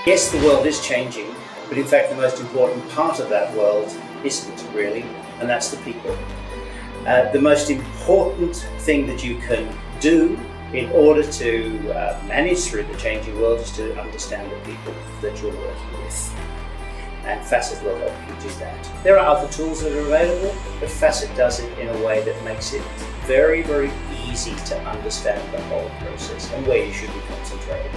Yes, the world is changing, but in fact the most important part of that world isn't really, and that's the people. The most important thing that you can do in order to manage through the changing world is to understand the people that you're working with. And Facet will help you do that. There are other tools that are available, but Facet does it in a way that makes it very, very easy to understand the whole process and where you should be concentrating.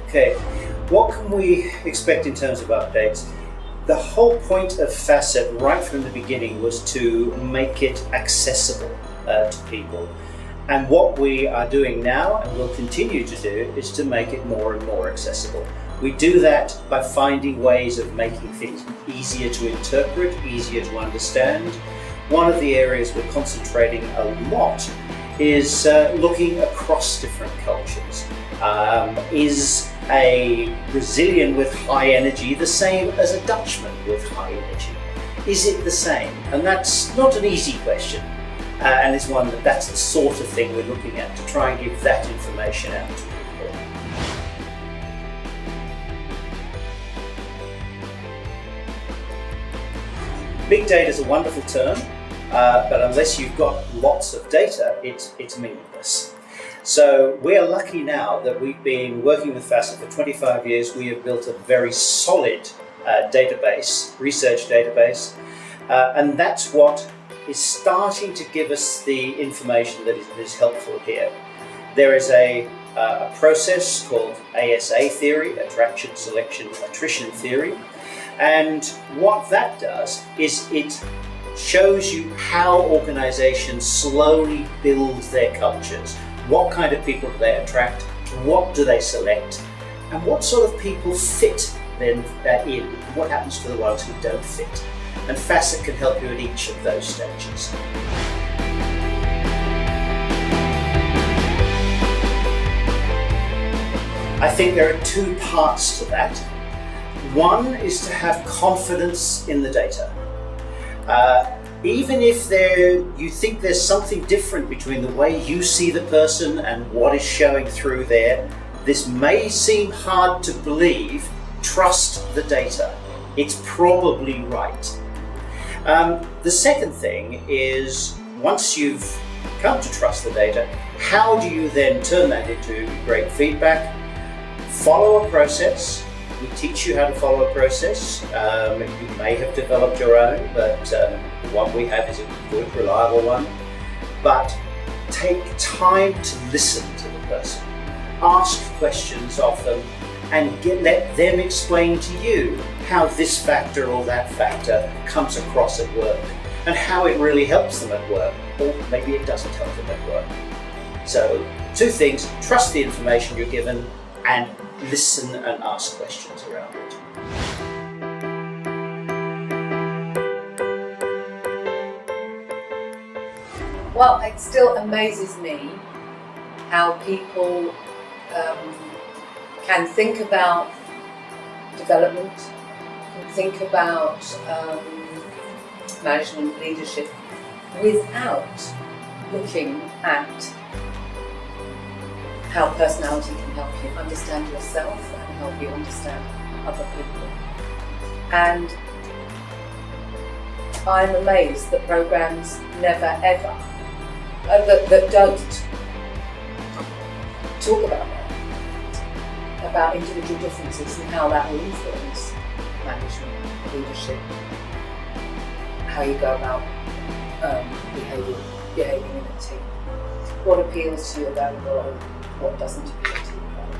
Okay, what can we expect in terms of updates? The whole point of Facet right from the beginning was to make it accessible to people. And what we are doing now and will continue to do is to make it more and more accessible. We do that by finding ways of making things easier to interpret, easier to understand. One of the areas we're concentrating a lot is looking across different cultures. Is a Brazilian with high energy the same as a Dutchman with high energy? Is it the same? And that's not an easy question. And it's one that's the sort of thing we're looking at to try and give that information out to people. Big data is a wonderful term, but unless you've got lots of data, it's meaningless. So we are lucky now that we've been working with Facet for 25 years. We have built a very solid database, research database, and that's what is starting to give us the information that is helpful here. There is a process called ASA theory, attraction, selection, attrition theory, and what that does is it shows you how organizations slowly build their cultures. What kind of people do they attract? What do they select? And what sort of people fit then in? What happens to the ones who don't fit? And Facet can help you at each of those stages. I think there are two parts to that. One is to have confidence in the data. Even if you think there's something different between the way you see the person and what is showing through there, this may seem hard to believe. Trust the data. It's probably right. The second thing is, once you've come to trust the data, how do you then turn that into great feedback? Follow a process. We teach you how to follow a process. You may have developed your own, but the one we have is a good, reliable one. But take time to listen to the person. Ask questions of them and let them explain to you how this factor or that factor comes across at work and how it really helps them at work, or maybe it doesn't help them at work. So, two things: trust the information you're given and listen and ask questions around it. Well, it still amazes me how people can think about development, can think about management, leadership, without looking at how personality can help you understand yourself and help you understand other people. And I'm amazed that programs never ever, that don't talk about that, about individual differences and how that will influence management, leadership, how you go about behaving in a team, what appeals to you about the role, what doesn't appeal to you about the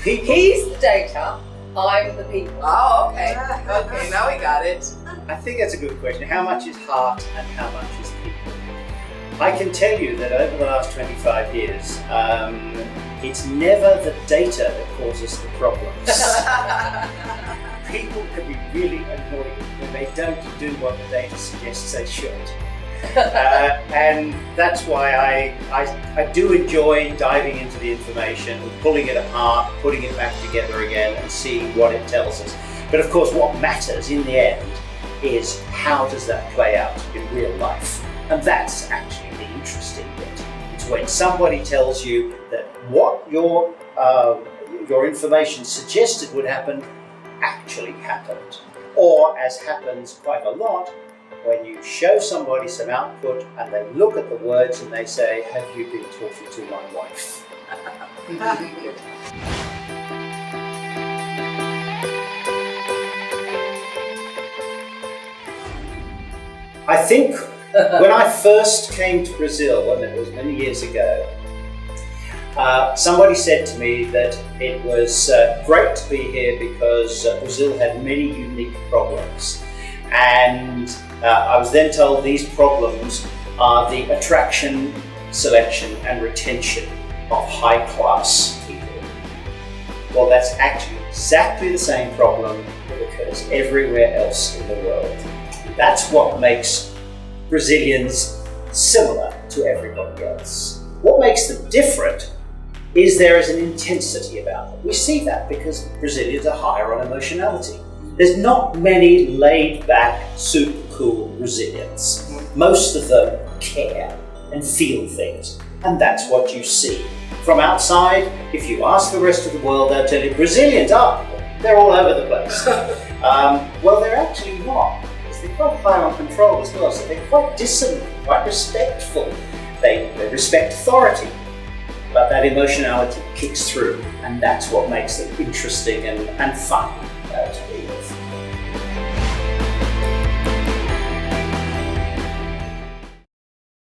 role. He's the data, I'm the people. Oh, okay. Okay, now we got it. I think that's a good question. How much is heart and how much is people? I can tell you that over the last 25 years, it's never the data that causes the problems. People can be really annoying when they don't do what the data suggests they should. And that's why I do enjoy diving into the information, pulling it apart, putting it back together again and seeing what it tells us. But of course, what matters in the end is how does that play out in real life? And that's actually the interesting bit. It's when somebody tells you that what your information suggested would happen actually happened. Or, as happens quite a lot, when you show somebody some output and they look at the words and they say, have you been talking to my wife? I think when I first came to Brazil, and it was many years ago, somebody said to me that it was great to be here because Brazil had many unique problems. And I was then told these problems are the attraction, selection and retention of high-class people. Well, that's actually exactly the same problem that occurs everywhere else in the world. That's what makes Brazilians similar to everybody else. What makes them different is there is an intensity about them. We see that because Brazilians are higher on emotionality. There's not many laid-back, super cool Brazilians. Most of them care and feel things, and that's what you see. From outside, if you ask the rest of the world, they'll tell you Brazilians are. They're all over the place. Well, they're actually not, because they're quite high on control as well, so they're quite disciplined, quite respectful. They respect authority. But that emotionality kicks through, and that's what makes them interesting and fun to be with.